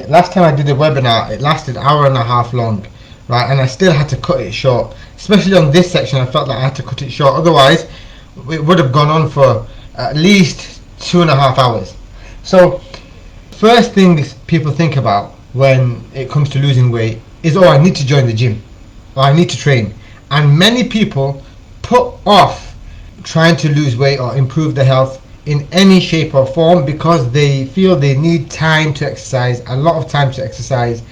last time I did a webinar, it lasted an hour and a half long, right? And I still had to cut it short. Especially on this section, I felt like I had to cut it short. Otherwise, it would have gone on for at least 2.5 hours. So, first things people think about when it comes to losing weight is, oh, I need to join the gym, or I need to train. And many people put off trying to lose weight or improve their health in any shape or form because they feel they need time to exercise, a lot of time to exercise.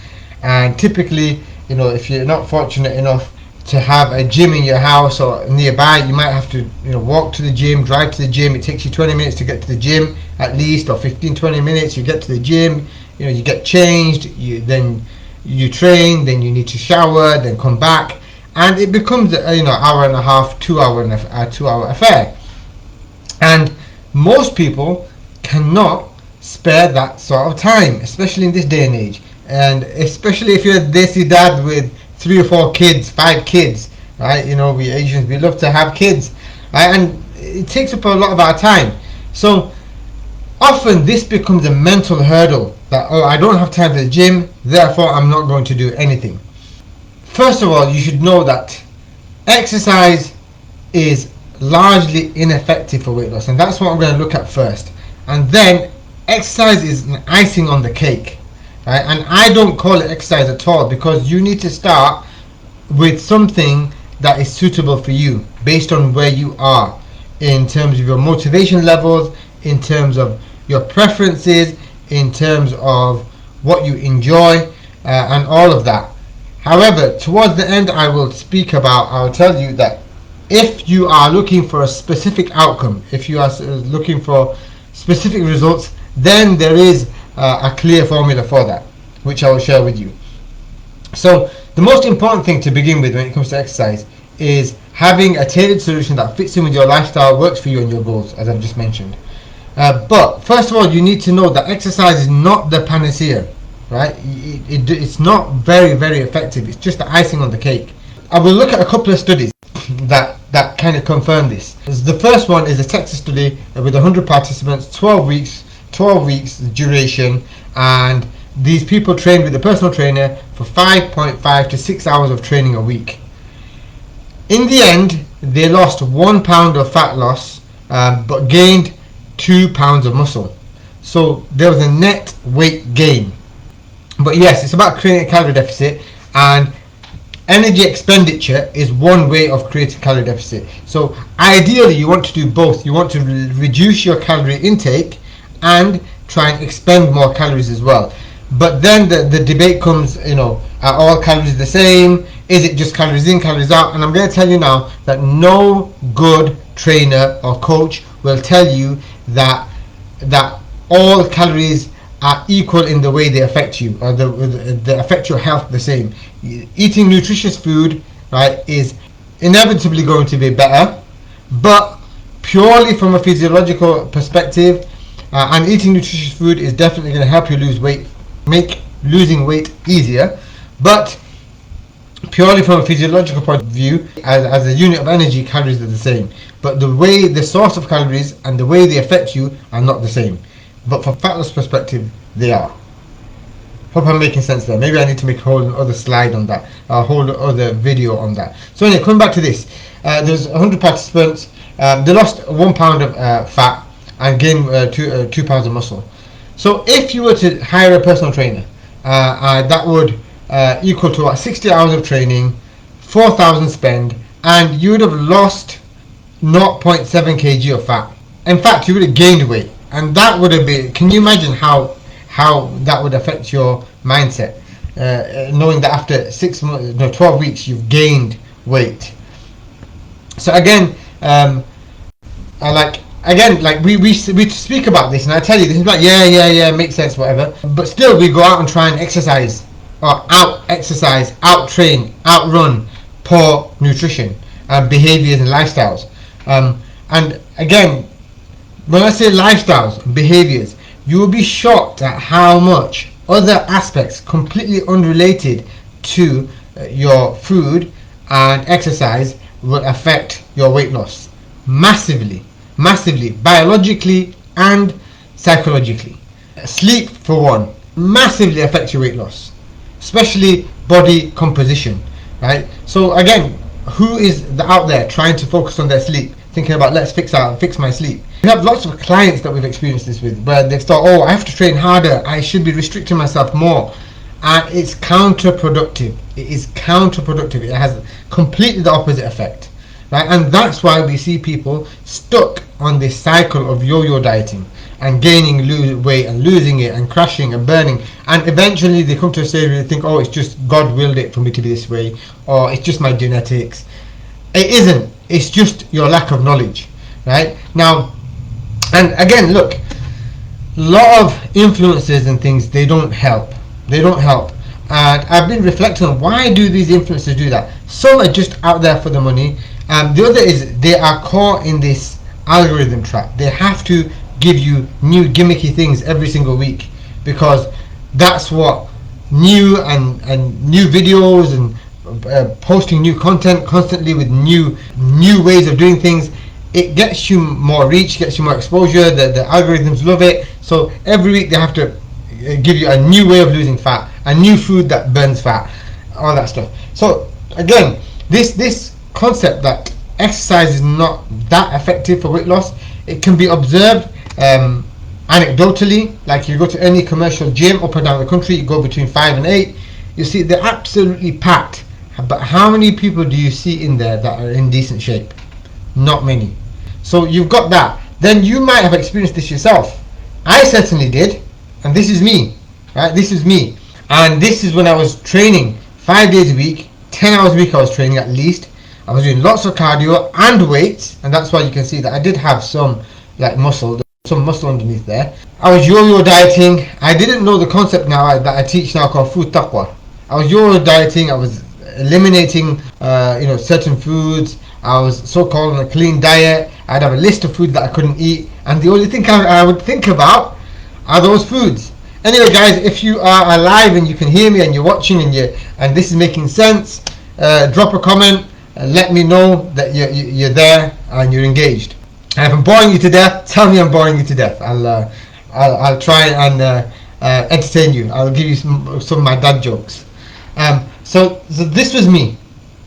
And typically, if you're not fortunate enough to have a gym in your house or nearby, you might have to walk to the gym, drive to the gym. It takes you 20 minutes to get to the gym at least, or 15-20 minutes. You get to the gym, you get changed, then you train, then you need to shower, then come back, and it becomes hour and a half, 2 hour affair. And most people cannot spare that sort of time, especially in this day and age, and especially if you're a desi dad with 3 or 4 kids, 5 kids, right? We Asians, we love to have kids, right? And it takes up a lot of our time. So often this becomes a mental hurdle that, oh, I don't have time for the gym, therefore I'm not going to do anything. First of all, you should know that exercise is largely ineffective for weight loss, and that's what I'm going to look at first. And then exercise is an icing on the cake. Right? And I don't call it exercise at all, because you need to start with something that is suitable for you based on where you are in terms of your motivation levels, in terms of your preferences, in terms of what you enjoy, and all of that. However, towards the end I will tell you that if you are looking for a specific outcome, if you are looking for specific results, then there is a clear formula for that, which I will share with you. So the most important thing to begin with when it comes to exercise is having a tailored solution that fits in with your lifestyle, works for you and your goals, as I've just mentioned. But first of all, you need to know that exercise is not the panacea, right? It's not very, very effective. It's just the icing on the cake. I will look at a couple of studies that kind of confirm this. The first one is a Texas study with 100 participants, 12 weeks duration, and these people trained with a personal trainer for 5.5 to 6 hours of training a week. In the end, they lost 1 pound of fat loss, but gained 2 pounds of muscle. So there was a net weight gain. But yes, it's about creating a calorie deficit, and energy expenditure is one way of creating calorie deficit. So ideally you want to do both. You want to reduce your calorie intake and try and expend more calories as well. But then the debate comes, are all calories the same? Is it just calories in, calories out? And I'm going to tell you now that no good trainer or coach will tell you that all calories are equal in the way they affect you, or they affect your health the same. Eating nutritious food, right, is inevitably going to be better, but purely from a physiological perspective, and eating nutritious food is definitely going to help you lose weight, make losing weight easier. But purely from a physiological point of view, as a unit of energy, calories are the same, but the source of calories and the way they affect you are not the same. But from fat loss perspective, they are. Hope I'm making sense there. Maybe I need to make a whole other slide on that, a whole other video on that. So anyway, coming back to this, there's 100 participants. They lost 1 pound of fat and gained 2 pounds of muscle. So if you were to hire a personal trainer, that would equal to about 60 hours of training, 4,000 spend, and you would have lost 0.7 kg of fat. In fact, you would have gained weight, and that would have been, can you imagine how that would affect your mindset, knowing that after 12 weeks you've gained weight. So again, we speak about this, and I tell you, this is like, yeah, makes sense, whatever. But still, we go out and try and exercise, or out train, outrun poor nutrition and behaviors and lifestyles. And again, when I say lifestyles, behaviors, you will be shocked at how much other aspects completely unrelated to your food and exercise will affect your weight loss massively, biologically and psychologically. Sleep, for one. massively affects your weight loss, especially body composition, right? So again, who is out there trying to focus on their sleep, thinking about let's fix my sleep? We have lots of clients that we've experienced this with, where they've thought, oh, I have to train harder, I should be restricting myself more, and it's counterproductive. It is counterproductive. It has completely the opposite effect, right? And that's why we see people stuck on this cycle of yo-yo dieting and gaining weight and losing it and crashing and burning, and eventually they come to a stage where they think, oh, it's just God willed it for me to be this way, or it's just my genetics. It isn't. It's just your lack of knowledge, right? Now, and again, look, a lot of influences and things, they don't help. They don't help. And I've been reflecting on why do these influencers do that. Some are just out there for the money, and the other is they are caught in this algorithm trap. They have to give you new gimmicky things every single week, because that's what new and new videos and posting new content constantly with new ways of doing things, it gets you more reach, gets you more exposure. The algorithms love it, so every week they have to give you a new way of losing fat, a new food that burns fat, all that stuff. So again, this concept that exercise is not that effective for weight loss, it can be observed anecdotally. Like you go to any commercial gym up and down the country, you go between 5 and 8, you see they're absolutely packed, but how many people do you see in there that are in decent shape? Not many. So you've got that. Then you might have experienced this yourself. I certainly did, and this is me, right? This is me, and this is when I was training 5 days a week, 10 hours a week. I was training at least. I was doing lots of cardio and weights, and that's why you can see that I did have some muscle underneath there. I was yo-yo dieting. I didn't know the concept now that I teach now called food taqwa. I was yo-yo dieting. I was eliminating certain foods. I was so-called on a clean diet. I'd have a list of foods that I couldn't eat, and the only thing I would think about are those foods. Anyway, guys, if you are alive and you can hear me and you're watching and this is making sense, drop a comment and let me know that you're there and you're engaged. And if I'm boring you to death, tell me I'm boring you to death. I'll try and entertain you. I'll give you some of my dad jokes. So this was me.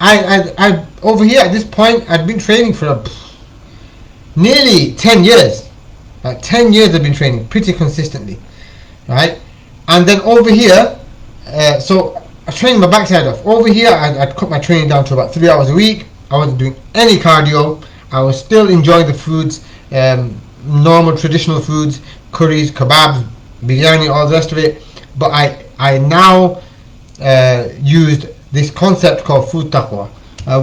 I over here at this point, I'd been training for nearly 10 years. Like 10 years I've been training pretty consistently, right? And then over here, so I was training my backside off. Over here, I'd cut my training down to about 3 hours a week. I wasn't doing any cardio. I was still enjoying the foods, normal traditional foods, curries, kebabs, biryani, all the rest of it. But I now used this concept called food taqwa,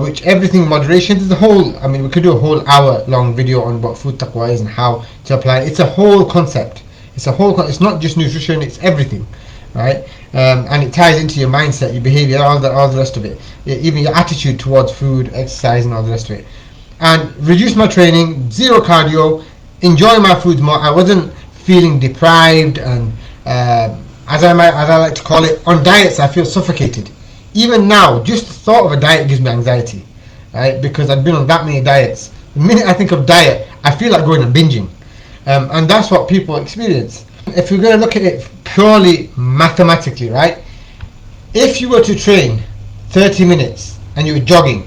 which everything in moderation. There's a whole, I mean, we could do a whole hour-long video on what food taqwa is and how to apply it. It's a whole concept. It's not just nutrition. It's everything, right? And it ties into your mindset, your behavior, all the rest of it, even your attitude towards food, exercise, and all the rest of it. And reduce my training, zero cardio, enjoy my foods more. I wasn't feeling deprived, and as I like to call it, on diets I feel suffocated. Even now, just the thought of a diet gives me anxiety, right? Because I've been on that many diets. The minute I think of diet, I feel like going and binging, and that's what people experience. If you're going to look at it purely mathematically, right? If you were to train 30 minutes and you were jogging,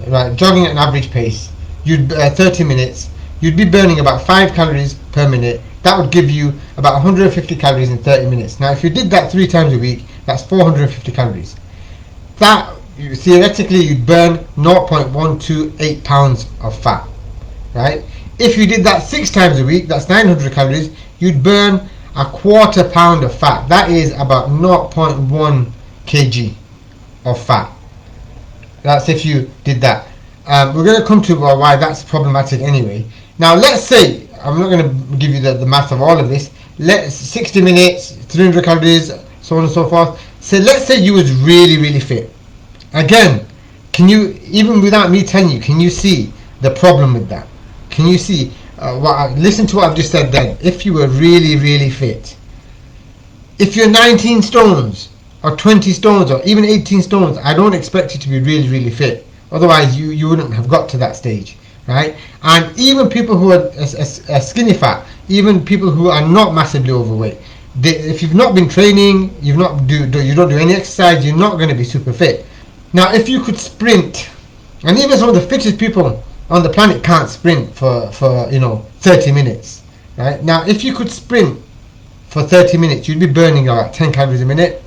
right, jogging at an average pace, 30 minutes, you'd be burning about 5 calories per minute. That would give you about 150 calories in 30 minutes. Now, if you did that 3 times a week, that's 450 calories. That, theoretically, you'd burn 0.128 pounds of fat, right? If you did that 6 times a week, that's 900 calories, you'd burn a quarter pound of fat. That is about 0.1 kg of fat. That's if you did that. We're going to come to why that's problematic anyway. Now, let's say, I'm not going to give you the math of all of this. 60 minutes, 300 calories, so on and so forth. So let's say you was really fit. Again, can you, even without me telling you, can you see the problem with that? Can you see listen to what I've just said then. If you were really fit, if you're 19 stones or 20 stones or even 18 stones, I don't expect you to be really fit. Otherwise you wouldn't have got to that stage, right? And even people who are skinny fat, even people who are not massively overweight, if you've not been training, you don't do any exercise, you're not going to be super fit. Now, if you could sprint, and even some of the fittest people on the planet can't sprint for 30 minutes, right? Now, if you could sprint for 30 minutes, you'd be burning about 10 calories a minute.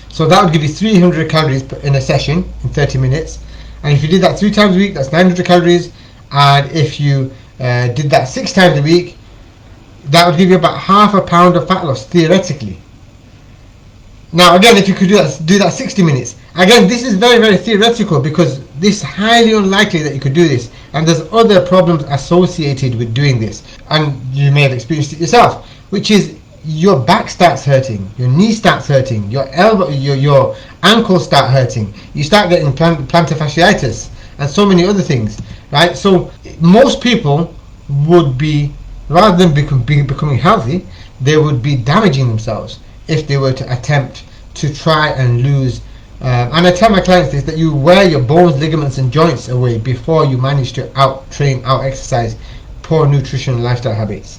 So that would give you 300 calories in a session in 30 minutes. And if you did that 3 times a week, that's 900 calories. And if you did that 6 times a week, that would give you about half a pound of fat loss, theoretically. Now, again, if you could do that 60 minutes. Again, this is very, very theoretical, because this is highly unlikely that you could do this. And there's other problems associated with doing this. And you may have experienced it yourself, which is your back starts hurting, your knee starts hurting, your elbow, your ankles start hurting, you start getting plantar fasciitis, and so many other things, right? So most people would be, rather than becoming healthy, they would be damaging themselves if they were to attempt to try and lose. And I tell my clients this, that you wear your bones, ligaments and joints away before you manage to out-train, out-exercise poor nutrition and lifestyle habits.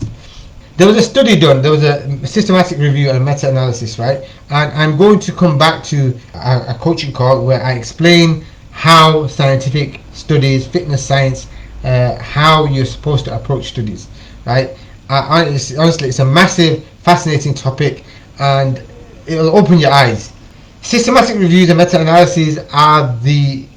There was a study done, there was a systematic review and a meta-analysis, right? And I'm going to come back to a coaching call where I explain how scientific studies, fitness science, how you're supposed to approach studies, right? Honestly, it's a massive, fascinating topic, and it'll open your eyes. Systematic reviews and meta-analyses are the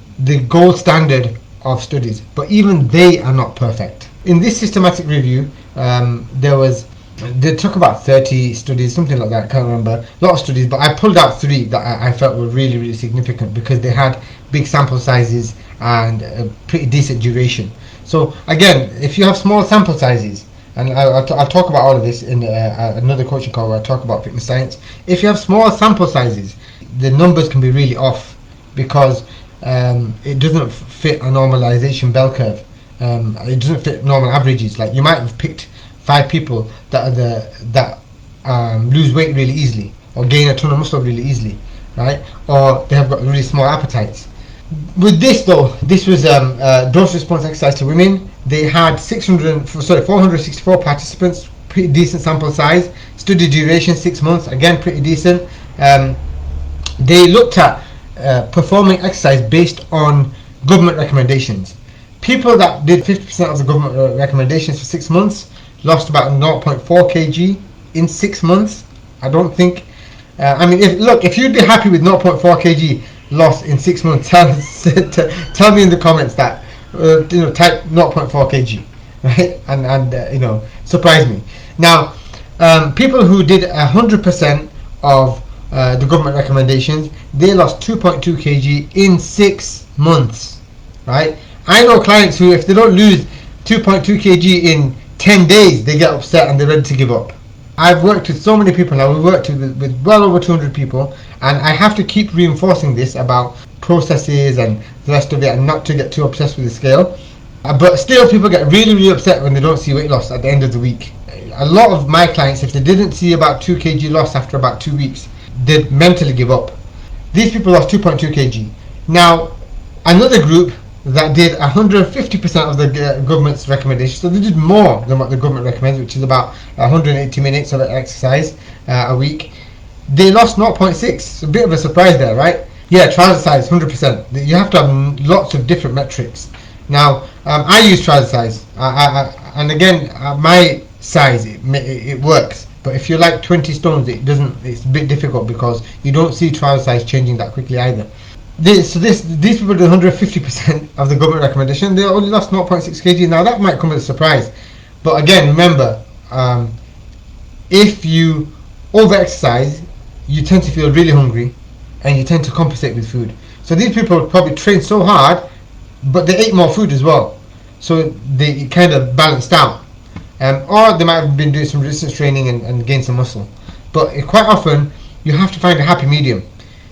gold standard of studies, but even they are not perfect. In this systematic review, they took about 30 studies, something like that, I can't remember, a lot of studies, but I pulled out 3 that I felt were really, really significant, because they had big sample sizes and a pretty decent duration. So again, if you have small sample sizes, and I'll talk about all of this in another coaching call where I talk about fitness science. If you have small sample sizes, the numbers can be really off, because it doesn't fit a normalization bell curve. It doesn't fit normal averages. Like, you might have picked 5 people that lose weight really easily, or gain a ton of muscle really easily, right? Or they have got really small appetites. With this though, this was dose response exercise to women. They had 464 participants, pretty decent sample size. Study duration 6 months, again pretty decent. They looked at performing exercise based on government recommendations. People that did 50% of the government recommendations for 6 months lost about 0.4 kg in 6 months. I don't think. If you'd be happy with 0.4 kg loss in 6 months, tell me in the comments that. Type 0.4 kg, right? And surprise me. Now, people who did 100% of the government recommendations, they lost 2.2 kg in 6 months, right? I know clients who, if they don't lose 2.2 kg in 10 days, they get upset and they're ready to give up. I've worked with so many people now. We've worked with well over 200 people, and I have to keep reinforcing this about processes and the rest of it, and not to get too obsessed with the scale. But still, people get really, really upset when they don't see weight loss at the end of the week. A lot of my clients, if they didn't see about 2 kg loss after about 2 weeks, they'd mentally give up. These people lost 2.2 kg. Now, another group that did 150% of the government's recommendations, so they did more than what the government recommends, which is about 180 minutes of exercise a week. They lost 0.6. It's a bit of a surprise there, right? Yeah, trouser size 100%. You have to have lots of different metrics. Now, I use trouser size, and again, my size it works. But if you're like 20 stones, it doesn't. It's a bit difficult, because you don't see trouser size changing that quickly either. These people did 150% of the government recommendation. They only lost 0.6 kg. Now that might come as a surprise, but again, remember, if you over-exercise, you tend to feel really hungry, and you tend to compensate with food. So these people probably trained so hard, but they ate more food as well, so they kind of balanced out. Or they might have been doing some resistance training and gained some muscle. But quite often, you have to find a happy medium.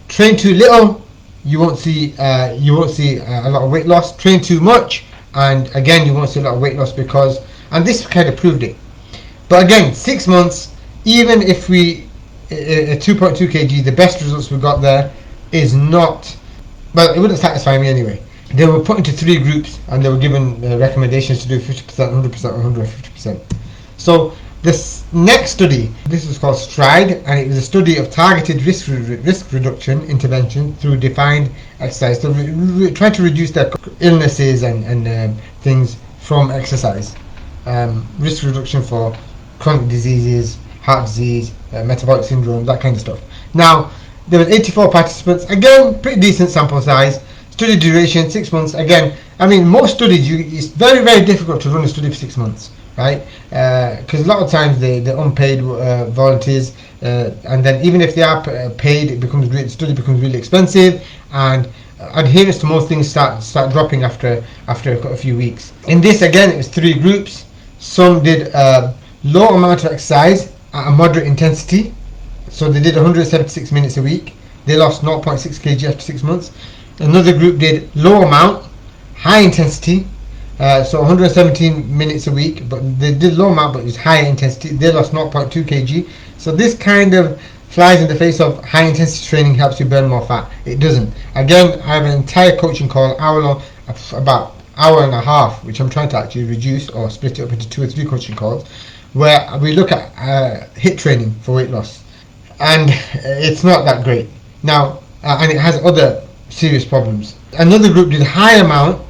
Train too little, you won't see a lot of weight loss. Train too much, and again, you won't see a lot of weight loss, because, and this kind of proved it. But again, 6 months, even if we 2.2 kg, the best results we got there is not, well, it wouldn't satisfy me anyway. They were put into 3 groups, and they were given recommendations to do 50%, 100%, or 150%. So This next study, this was called STRIDE, and it was a study of targeted risk reduction intervention through defined exercise. So trying to reduce their illnesses and things from exercise. Risk reduction for chronic diseases, heart disease, metabolic syndrome, that kind of stuff. Now, there was 84 participants. Again, pretty decent sample size. Study duration 6 months. Again, I mean, most studies, it's very, very difficult to run a study for 6 months, right? Because a lot of times they're unpaid volunteers, and then even if they are paid, the study becomes really expensive, and adherence to most things start dropping after a few weeks. In this, again, it was 3 groups. Some did low amount of exercise at a moderate intensity. So they did 176 minutes a week. They lost 0.6 kg after 6 months. Another group did low amount, high intensity, so 117 minutes a week, but they did low amount, but it was high intensity. They lost 0.2 kg. So this kind of flies in the face of high intensity training helps you burn more fat. It doesn't. Again, I have an entire coaching call, hour long, about hour and a half, which I'm trying to actually reduce or split it up into 2 or 3 coaching calls, where we look at HIIT training for weight loss. And it's not that great now, and it has other serious problems. Another group did high amount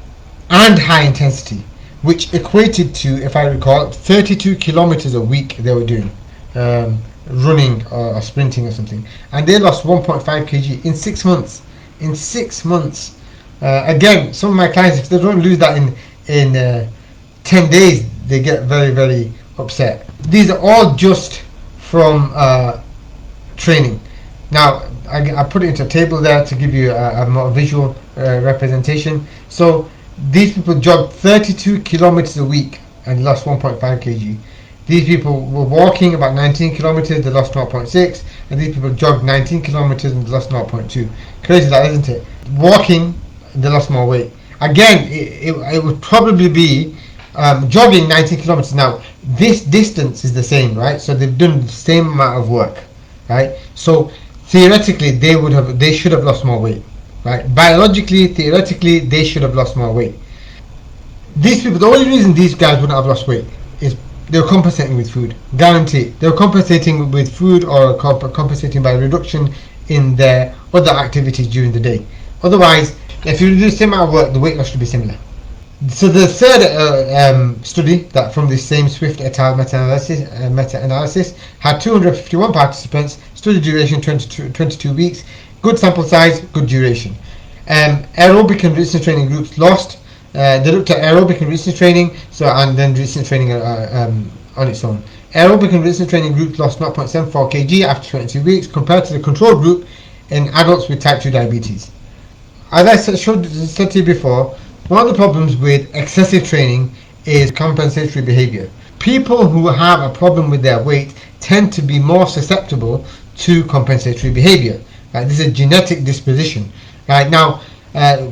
and high intensity, which equated to, if I recall, 32 kilometers a week they were doing, running or sprinting or something, and they lost 1.5 kg in 6 months. In 6 months. Again, some of my clients, if they don't lose that in 10 days, they get very, very upset. These are all just from training. Now, I put it into a table there to give you a more visual representation. So these people jogged 32 kilometers a week and lost 1.5 kg. These people were walking about 19 kilometers, they lost 0.6, and these people jogged 19 kilometers and lost 0.2. Crazy that, isn't it? Walking, they lost more weight. Again, it would probably be jogging 19 kilometers. Now, this distance is the same, right? So they've done the same amount of work, right? So theoretically, they should have lost more weight, right? Biologically, theoretically, they should have lost more weight. These people, the only reason these guys wouldn't have lost weight is they were compensating with food, guaranteed. They were compensating with food or compensating by reduction in their other activities during the day. Otherwise, if you do the same amount of work, the weight loss should be similar. So the third study that from the same Swift et al. meta-analysis had 251 participants, study duration 22 weeks, good sample size, good duration. Aerobic and resistance training groups lost. They looked at aerobic and resistance training, and then resistance training on its own. Aerobic and resistance training groups lost 0.74 kg after 22 weeks compared to the control group in adults with type 2 diabetes. As I said to you before, one of the problems with excessive training is compensatory behavior. People who have a problem with their weight tend to be more susceptible to compensatory behavior. Right? This is a genetic disposition. Right? Now,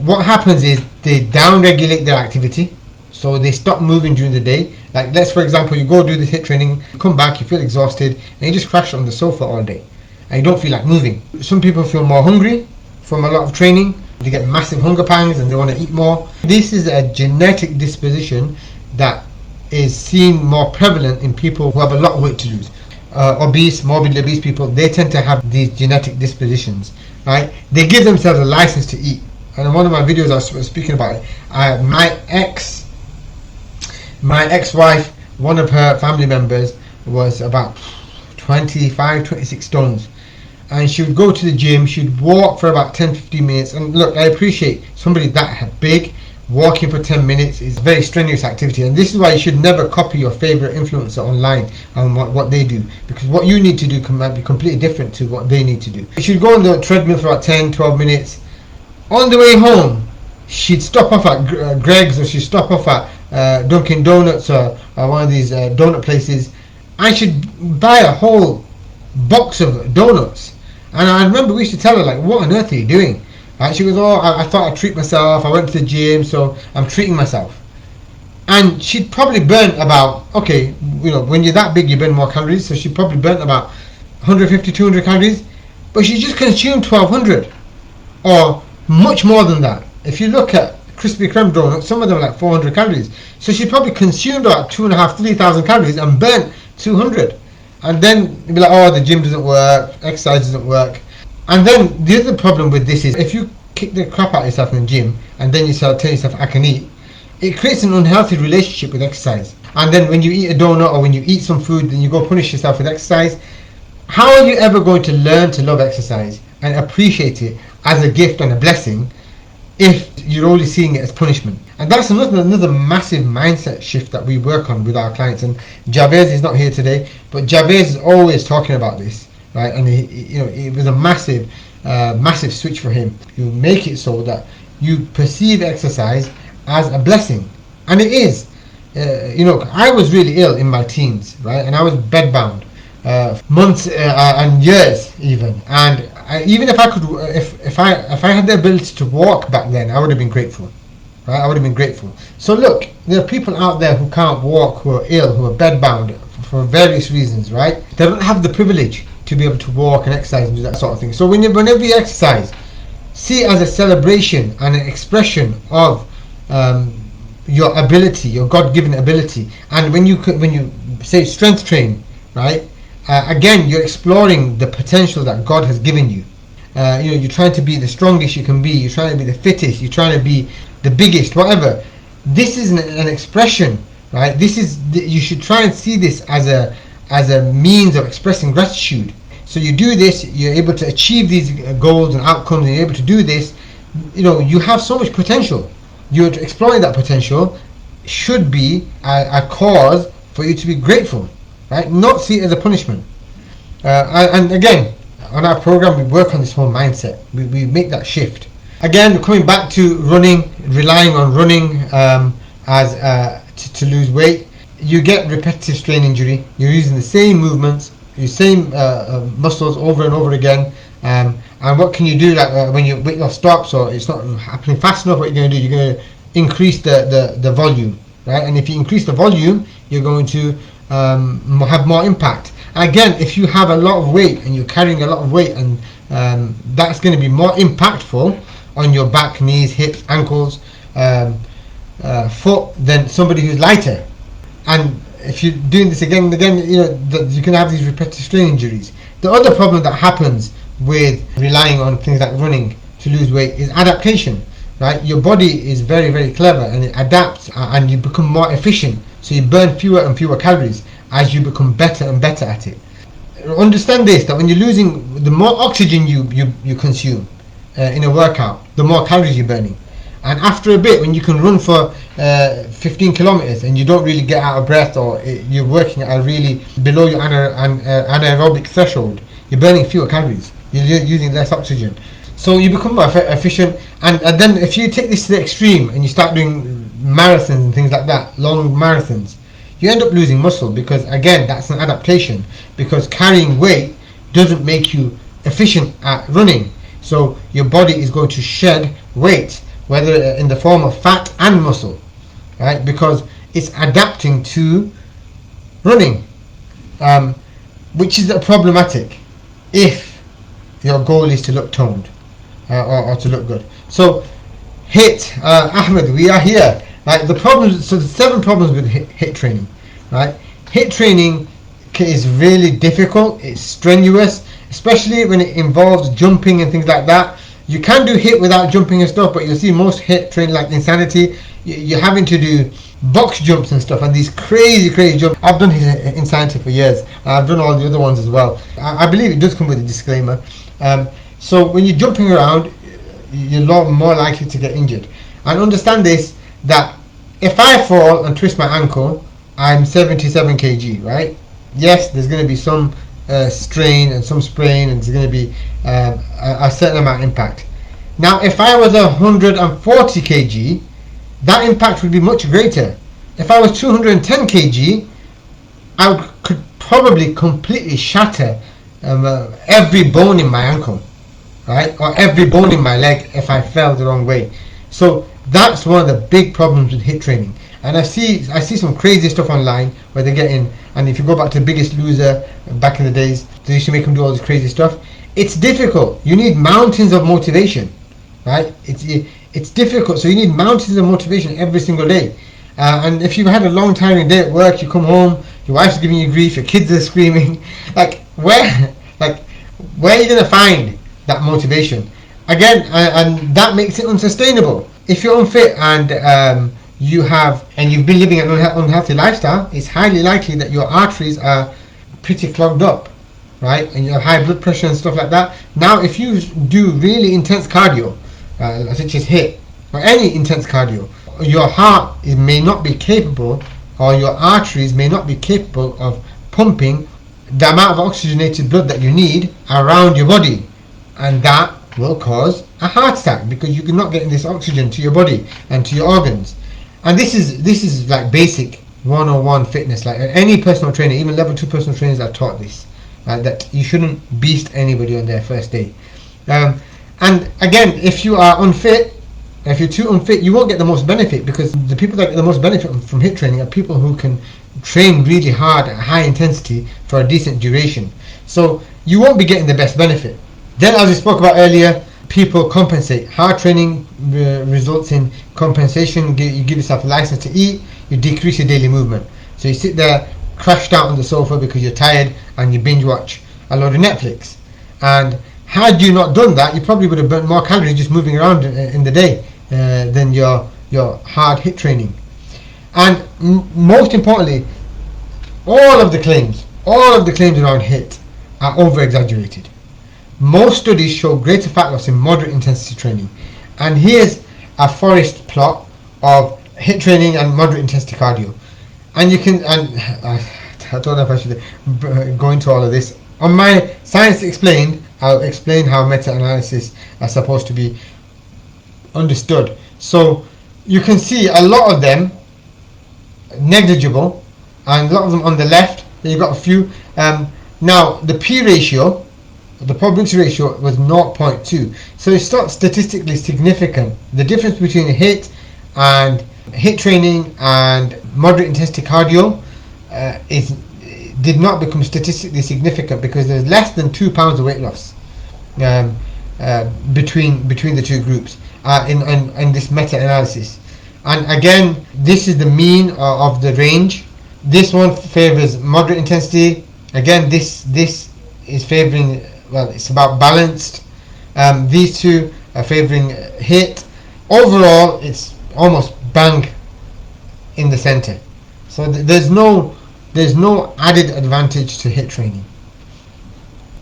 what happens is they down-regulate their activity, so they stop moving during the day. Like, let's, for example, you go do this HIIT training, you come back, you feel exhausted, and you just crash on the sofa all day, and you don't feel like moving. Some people feel more hungry from a lot of training. They get massive hunger pangs and they want to eat more. This is a genetic disposition that is seen more prevalent in people who have a lot of weight to lose. Obese, morbidly obese people, they tend to have these genetic dispositions, right? They give themselves a license to eat. And in one of my videos I was speaking about it. My ex-wife, one of her family members was about 26 stones. And she would go to the gym, she'd walk for about 10-15 minutes. And look, I appreciate somebody that big, walking for 10 minutes is a very strenuous activity. And this is why you should never copy your favorite influencer online and what they do. Because what you need to do might be completely different to what they need to do. She'd go on the treadmill for about 10-12 minutes. On the way home, she'd stop off at Greg's, or she'd stop off at Dunkin' Donuts or one of these donut places. And she'd buy a whole box of donuts. And I remember we used to tell her, like, what on earth are you doing? She goes, oh, I thought I'd treat myself. I went to the gym, so I'm treating myself. And she'd probably burn about, okay, you know, when you're that big, you burn more calories. So she probably burnt about 150, 200 calories. But she just consumed 1,200 or much more than that. If you look at Krispy Kreme donuts, some of them are like 400 calories. So she probably consumed about 2,500 to 3,000 calories and burnt 200. And then you'll be like, oh, the gym doesn't work, exercise doesn't work. And then the other problem with this is if you kick the crap out of yourself in the gym and then you start telling yourself I can eat, it creates an unhealthy relationship with exercise. And then when you eat a donut or when you eat some food, then you go punish yourself with exercise. How are you ever going to learn to love exercise and appreciate it as a gift and a blessing if you're only seeing it as punishment? And that's another massive mindset shift that we work on with our clients. And Jabez is not here today, but Jabez is always talking about this, right? And it was a massive switch for him. You make it so that you perceive exercise as a blessing, and it is. I was really ill in my teens, right? And I was bedbound, months and years even. And even if I could, if I had the ability to walk back then, I would have been grateful. Right? I would have been grateful. So look, there are people out there who can't walk, who are ill, who are bedbound for various reasons, right? They don't have the privilege to be able to walk and exercise and do that sort of thing. So whenever you exercise, see it as a celebration and an expression of your ability, your God-given ability. And when you say strength train, right? Again, you're exploring the potential that God has given you. You're trying to be the strongest you can be. You're trying to be the fittest. You're trying to be the biggest, whatever. This is an expression, right? You should try and see this as a means of expressing gratitude. So you do this, you're able to achieve these goals and outcomes, and you're able to do this. You have so much potential. You're exploring that potential. Should be a cause for you to be grateful, right? Not see it as a punishment. And again, on our program, we work on this whole mindset. We make that shift. Again, coming back to running, relying on running to lose weight, you get repetitive strain injury. You're using the same movements, the same muscles over and over again. And what can you do when your weight loss stops or it's not happening fast enough? What you're going to do? You're going to increase the volume, right? And if you increase the volume, you're going to have more impact. Again, if you have a lot of weight and you're carrying a lot of weight, and that's going to be more impactful on your back, knees, hips, ankles, foot than somebody who's lighter. And if you're doing this again and again, you can have these repetitive strain injuries. The other problem that happens with relying on things like running to lose weight is adaptation, right? Your body is very, very clever and it adapts, and you become more efficient. So you burn fewer and fewer calories as you become better and better at it. Understand this, that when you're losing, the more oxygen you consume in a workout, the more calories you're burning. And after a bit, when you can run for 15 kilometers and you don't really get out of breath, or you're working at a really below your anaerobic threshold, you're burning fewer calories, you're using less oxygen. So you become more efficient. And then if you take this to the extreme and you start doing marathons and things like that, long marathons, you end up losing muscle, because again, that's an adaptation, because carrying weight doesn't make you efficient at running. So your body is going to shed weight, whether in the form of fat and muscle, right? Because it's adapting to running, which is problematic if your goal is to look toned or to look good. So HIIT, Ahmed, we are here. Right, the 7 problems with HIIT training, right? HIIT training is really difficult. It's strenuous, especially when it involves jumping and things like that. You can do HIIT without jumping and stuff, but you'll see most HIIT training, like Insanity, you're having to do box jumps and stuff, and these crazy jumps. I've done Insanity for years. I've done all the other ones as well. I believe it does come with a disclaimer. So when you're jumping around, you're more likely to get injured. And understand this, that if I fall and twist my ankle, I'm 77 kg, right? Yes, there's going to be some strain and some sprain, and there's going to be a certain amount of impact. Now, if I was 140 kg, that impact would be much greater. If I was 210 kg, I could probably completely shatter every bone in my ankle, right? Or every bone in my leg if I fell the wrong way. So that's one of the big problems with HIIT training. And I see some crazy stuff online where they're getting, and if you go back to Biggest Loser back in the days, they used to make them do all this crazy stuff. It's difficult. You need mountains of motivation, right? It's difficult, so you need mountains of motivation every single day. And if you've had a long tiring day at work, you come home, your wife's giving you grief, your kids are screaming. Like where are you gonna find that motivation? Again, and that makes it unsustainable. If you're unfit and you've been living an unhealthy lifestyle, it's highly likely that your arteries are pretty clogged up, right? And you have high blood pressure and stuff like that. Now, if you do really intense cardio, such as HIIT or any intense cardio, your heart may not be capable, or your arteries may not be capable of pumping the amount of oxygenated blood that you need around your body, and that will cause a heart attack because you're not getting this oxygen to your body and to your organs. And this is like basic 101 fitness. Like any personal trainer, even level 2 personal trainers are taught this, that you shouldn't beast anybody on their first day. And again, if you are unfit, if you're too unfit, you won't get the most benefit, because the people that get the most benefit from HIIT training are people who can train really hard at high intensity for a decent duration. So you won't be getting the best benefit. Then, as we spoke about earlier, people compensate. Hard training results in compensation. You give yourself a license to eat, you decrease your daily movement. So you sit there crashed out on the sofa because you're tired and you binge watch a load of Netflix. And had you not done that, you probably would have burnt more calories just moving around in the day than your hard HIIT training. And most importantly, all of the claims around HIIT are over-exaggerated. Most studies show greater fat loss in moderate intensity training. And here's a forest plot of HIIT training and moderate intensity cardio. And you can, and I don't know if I should go into all of this. On my Science Explained, I'll explain how meta-analysis are supposed to be understood. So you can see a lot of them negligible, and a lot of them on the left. You've got a few. Now the P ratio, the probability ratio, was 0.2, so it's not statistically significant. The difference between HIIT and HIIT training and moderate intensity cardio did not become statistically significant because there's less than 2 pounds of weight loss between the two groups in this meta-analysis. And again, this is the mean of the range. This one favors moderate intensity. Again, this is favoring, well, it's about balanced. These two are favoring HIIT. Overall, it's almost bang in the center. So there's no added advantage to HIIT training.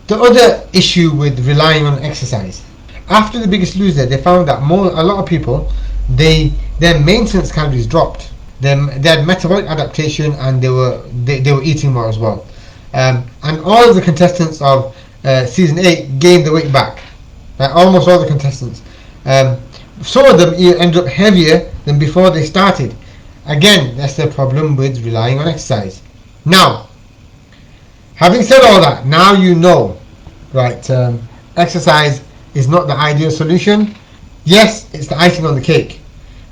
The other issue with relying on exercise, after The Biggest Loser, they found that a lot of people, their maintenance calories dropped. They had metabolic adaptation, and they were eating more as well. And all of the contestants of season 8 gained the weight back. Almost all the contestants. Some of them ended up heavier than before they started. Again, that's the problem with relying on exercise. Now, having said all that, now you know, right? Exercise is not the ideal solution. Yes, it's the icing on the cake.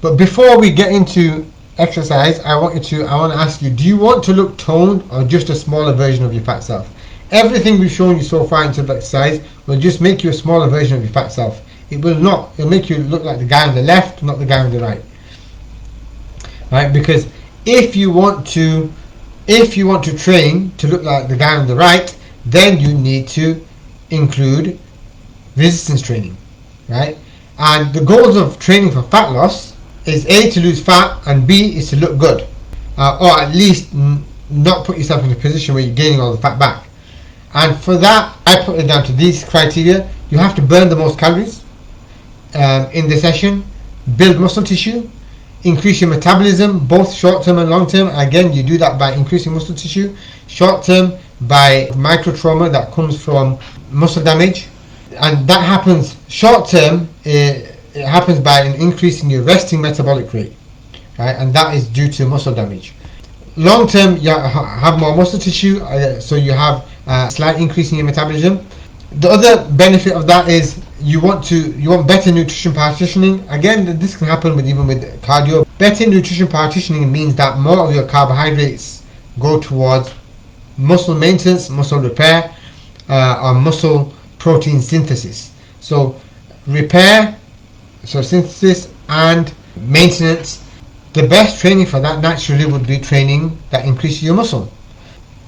But before we get into exercise, I want to ask you: do you want to look toned or just a smaller version of your fat self? Everything we've shown you so far in terms of exercise will just make you a smaller version of your fat self. It will not. It'll make you look like the guy on the left, not the guy on the right. Right? Because if you want to train to look like the guy on the right, then you need to include resistance training, right? And the goals of training for fat loss is A, to lose fat, and B, is to look good, or at least not put yourself in a position where you're gaining all the fat back. And for that, I put it down to these criteria. You have to burn the most calories in the session, build muscle tissue, increase your metabolism, both short-term and long-term. Again, you do that by increasing muscle tissue. Short-term by micro trauma that comes from muscle damage, and that happens short-term. It happens by increasing your resting metabolic rate, right? And that is due to muscle damage. Long-term, you have more muscle tissue, so you have a slight increase in your metabolism. The other benefit of that is you want better nutrition partitioning. Again, this can happen even with cardio. Better nutrition partitioning means that more of your carbohydrates go towards muscle maintenance, muscle repair, or muscle protein synthesis. So repair, so synthesis and maintenance. The best training for that naturally would be training that increases your muscle.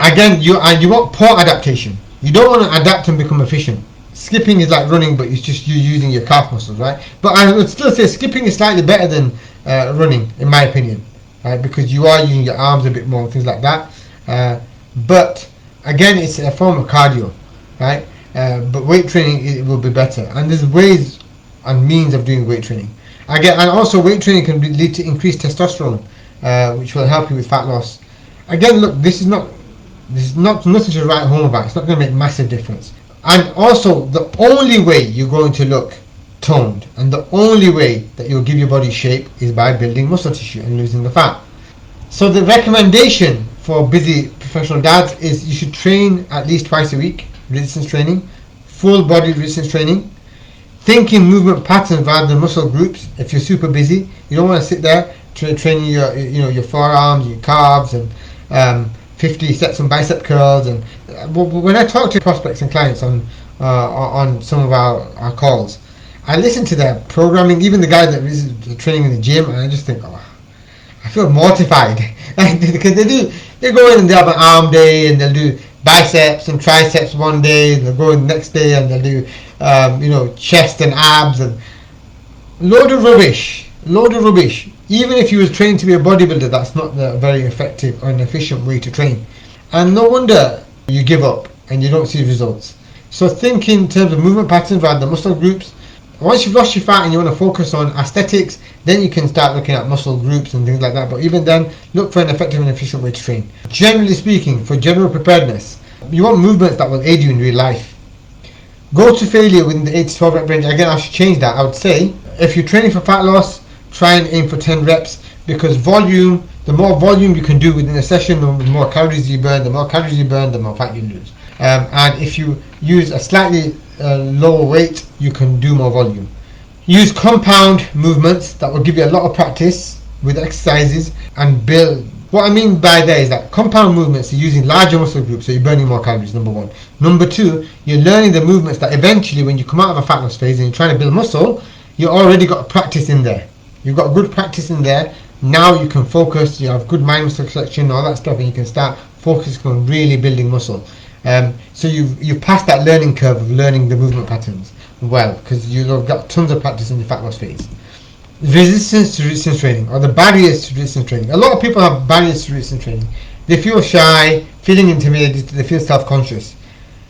Again, you want poor adaptation. You don't want to adapt and become efficient. Skipping is like running, but it's just you using your calf muscles, right? But I would still say skipping is slightly better than running, in my opinion, right? Because you are using your arms a bit more and things like that. But again, it's a form of cardio, right? But weight training, it will be better, and there's ways and means of doing weight training. Again, and also weight training can lead to increased testosterone, which will help you with fat loss. Again, look, this is not nothing to write home about. It's not going to make massive difference. And also, the only way you're going to look toned and the only way that you'll give your body shape is by building muscle tissue and losing the fat. So the recommendation for busy professional dads is you should train at least twice a week, resistance training, full body resistance training, thinking movement patterns rather than muscle groups. If you're super busy, you don't want to sit there training your forearms, your calves, and 50 sets of bicep curls. And when I talk to prospects and clients on some of our calls, I listen to their programming, even the guy that is training in the gym, and I just think, oh, I feel mortified because they go in and they have an arm day and they'll do biceps and triceps one day, and they'll go in the next day and they'll do chest and abs and load of rubbish. Even if you was trained to be a bodybuilder, that's not a very effective or an efficient way to train. And no wonder you give up and you don't see results. So think in terms of movement patterns rather than muscle groups. Once you've lost your fat and you want to focus on aesthetics, then you can start looking at muscle groups and things like that. But even then, look for an effective and efficient way to train. Generally speaking, for general preparedness, you want movements that will aid you in real life. Go to failure within the 8 to 12 rep range. Again, I should change that. I would say, if you're training for fat loss, try and aim for 10 reps, because volume, the more volume you can do within a session, the more calories you burn, the more fat you lose. And if you use a slightly lower weight, you can do more volume. Use compound movements that will give you a lot of practice with exercises and build. What I mean by that is that compound movements are using larger muscle groups, so you're burning more calories, number one. Number two, you're learning the movements that eventually, when you come out of a fat loss phase and you're trying to build muscle, you already got practice in there. You've got good practice in there. Now you can focus, you have good mind muscle connection, all that stuff, and you can start focusing on really building muscle. So you've passed that learning curve of learning the movement patterns well, because you've got tons of practice in the fat loss phase. Resistance to resistance training, or the barriers to resistance training. A lot of people have barriers to resistance training. They feel shy, feeling intimidated, they feel self-conscious.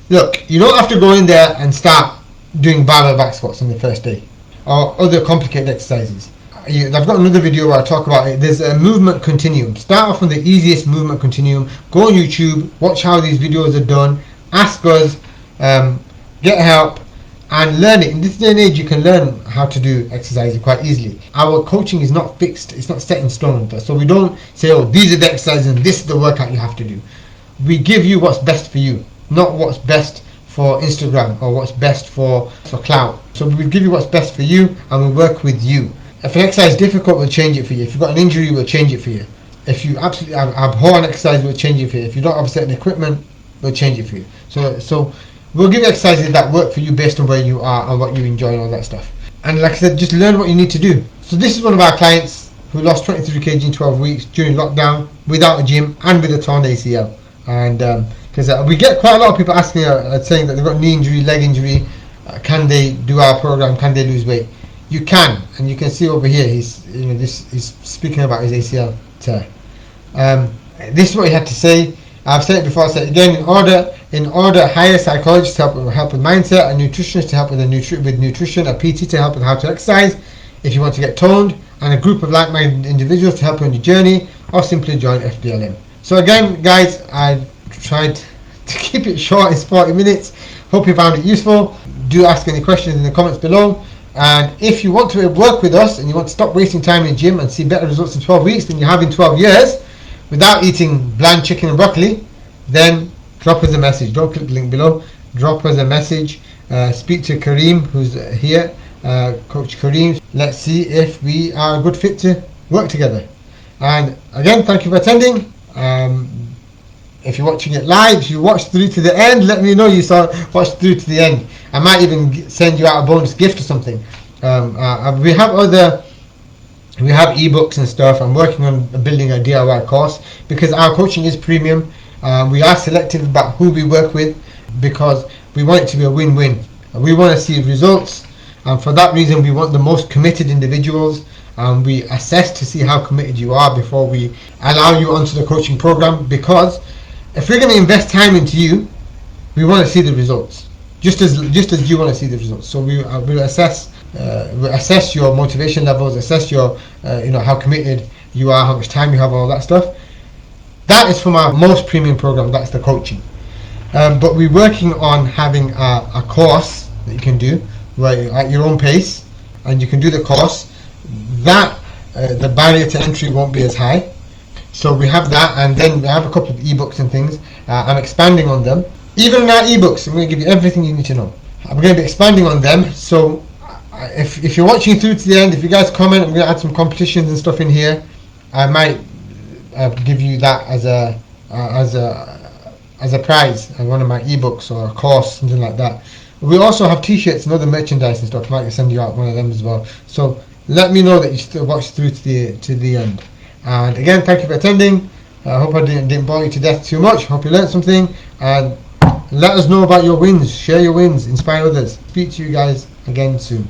Look, you don't have to go in there and start doing barbell back squats on the first day, or other complicated exercises. I've got another video where I talk about it. There's a movement continuum. Start off on the easiest movement continuum. Go on YouTube, watch how these videos are done, ask us, get help, and learn it. In this day and age, you can learn how to do exercises quite easily. Our coaching is not fixed, it's not set in stone. So we don't say, oh, these are the exercises and this is the workout you have to do. We give you what's best for you, not what's best for Instagram or what's best for clout. So we give you what's best for you, and we work with you. If an exercise is difficult, we'll change it for you. If you've got an injury, we'll change it for you. If you absolutely abhor an exercise, we'll change it for you. If you don't have certain equipment, we'll change it for you. So we'll give you exercises that work for you based on where you are and what you enjoy and all that stuff. And like I said, just learn what you need to do. So this is one of our clients who lost 23 kg in 12 weeks during lockdown without a gym and with a torn ACL. And because we get quite a lot of people asking, saying that they've got knee injury, leg injury, can they do our program, can they lose weight? You can, and you can see over here, he's speaking about his ACL tear. This is what he had to say. I've said it before, I said it again. In order, hire psychologists to help with mindset, a nutritionist to help with nutrition, a PT to help with how to exercise, if you want to get toned, and a group of like-minded individuals to help you on your journey, or simply join FDLM. So again, guys, I've tried to keep it short. It's 40 minutes. Hope you found it useful. Do ask any questions in the comments below. And if you want to work with us and you want to stop wasting time in the gym and see better results in 12 weeks than you have in 12 years without eating bland chicken and broccoli, then drop us a message. Don't click the link below. Drop us a message. Speak to Kareem, who's here, Coach Kareem. Let's see if we are a good fit to work together. And again, thank you for attending. If you're watching it live, if you watched through to the end, let me know you watched through to the end. I might even send you out a bonus gift or something. We have ebooks and stuff. I'm working on building a DIY course because our coaching is premium. We are selective about who we work with because we want it to be a win-win. We want to see results, and for that reason we want the most committed individuals, and we assess to see how committed you are before we allow you onto the coaching program, because if we're going to invest time into you, we want to see the results just as you want to see the results. So we'll assess your motivation levels, assess your how committed you are, how much time you have, all that stuff. That is from our most premium program. That's the coaching. But we're working on having a course that you can do right at your own pace, and you can do the course. That the barrier to entry won't be as high. So we have that, and then we have a couple of ebooks and things. I'm expanding on them. Even in our ebooks, I'm going to give you everything you need to know. I'm going to be expanding on them. So if you're watching through to the end, if you guys comment, I'm going to add some competitions and stuff in here. I might give you that as a prize, as one of my ebooks or a course, something like that. We also have t-shirts and other merchandise and stuff. I might send you out one of them as well. So let me know that you still watch through to the end. And again, thank you for attending. I hope I didn't bore you to death too much. Hope you learned something, and let us know about your wins. Share your wins, inspire others. Speak to you guys again soon.